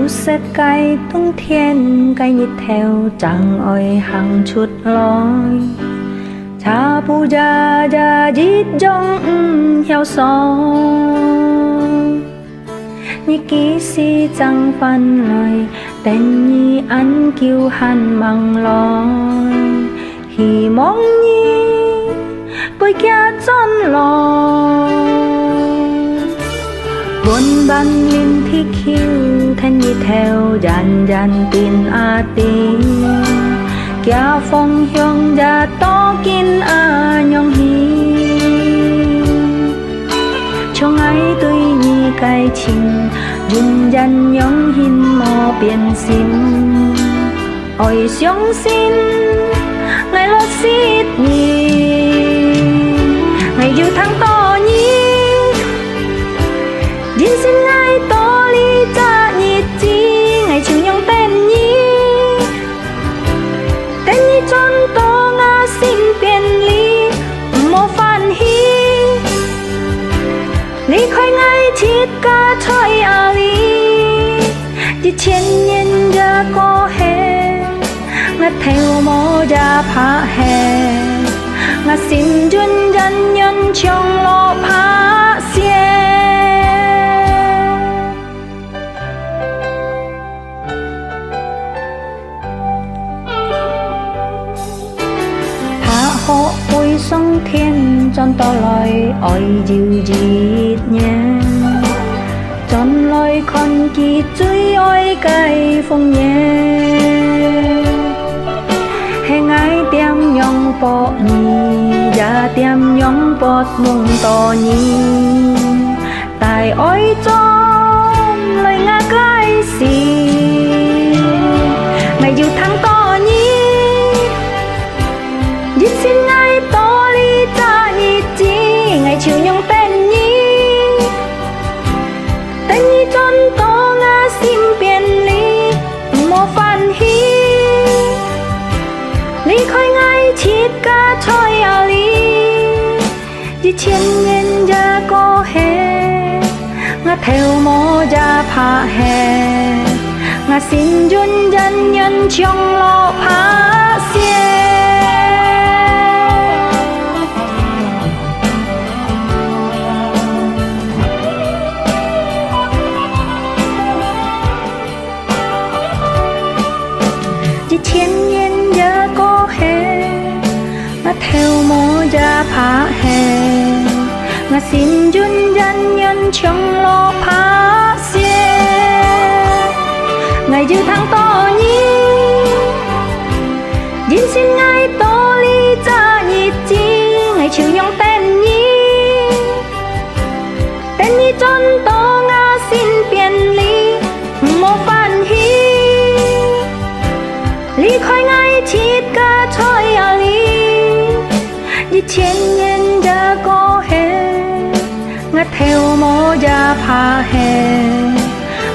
yêu xét cái tung thiên cái nhịp theo chẳng oi hàng chút lối cha bu gia gia dít trong heo sò nhị kỹ si chẳng phân lời tên nhị ăn kêu hàn mang lối hy mong nhị bơi kia chân lối buồn ban linh thích hiu thân nhị theo dàn dàn tin a tin kia phong hyong gia to kin a nhong hi trong ai tôi nhị cái情dùn dàn nhong hin mò biển sim ôi xiong xin ngày lo xít nhị ngày yêu tháng to nhị din xin ngày to li cha nhị chi ngày chiều nhong tên nhị tên nhị chọn to nga xin biển li mô phan hi lý khói ngày chít ca trời a li đi千年ra có hè ngắt theo mô ra phá hè ngắt xin duyên dân nhân trong lo phá xe thả hộ ôi sông thiên tròn to lời ôi dịu dịt nhé tròn lời con kỳ chuối ôi cây phong nhé hẹn ai tiêm nhong bọt nhì và tiêm nhong bọt mông to nhì tại ôi trong lời ngã cái gì ngày yêu tháng to nhì dít xin ngày to li cha nhì chi ngày chiều nhong tên nhì tên nhì tròn to ngã sim biển li mô phan hi lý khói ngày chít ca trời a li đi千年ra có hè ngắt theo mô ra phá hè ngắt xin duyên dân nhân trong lo phá xe đi千年ra có hè ngắt theo mô ra phá hè ngắt xin duyên dân nhân trong lo phá xe ngày dư tháng to nhí din xin ngày to li cha nhị chi ngày chiều nhong tên nhí tên nhí tròn to nga xin biển li mô phan hi lý khói ngày chít ca trời a li đi千年ra có hè ngắt theo mô ra phá hè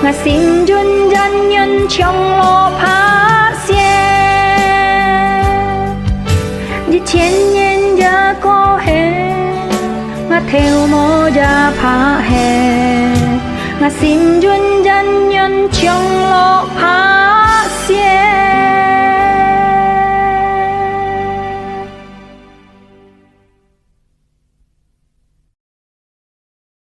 ngắt xin duyên dân nhân trong lo phá xe đi千年ra có hè ngắt theo mô ra phá hè ngắt xin duyên dân nhân trong lo phá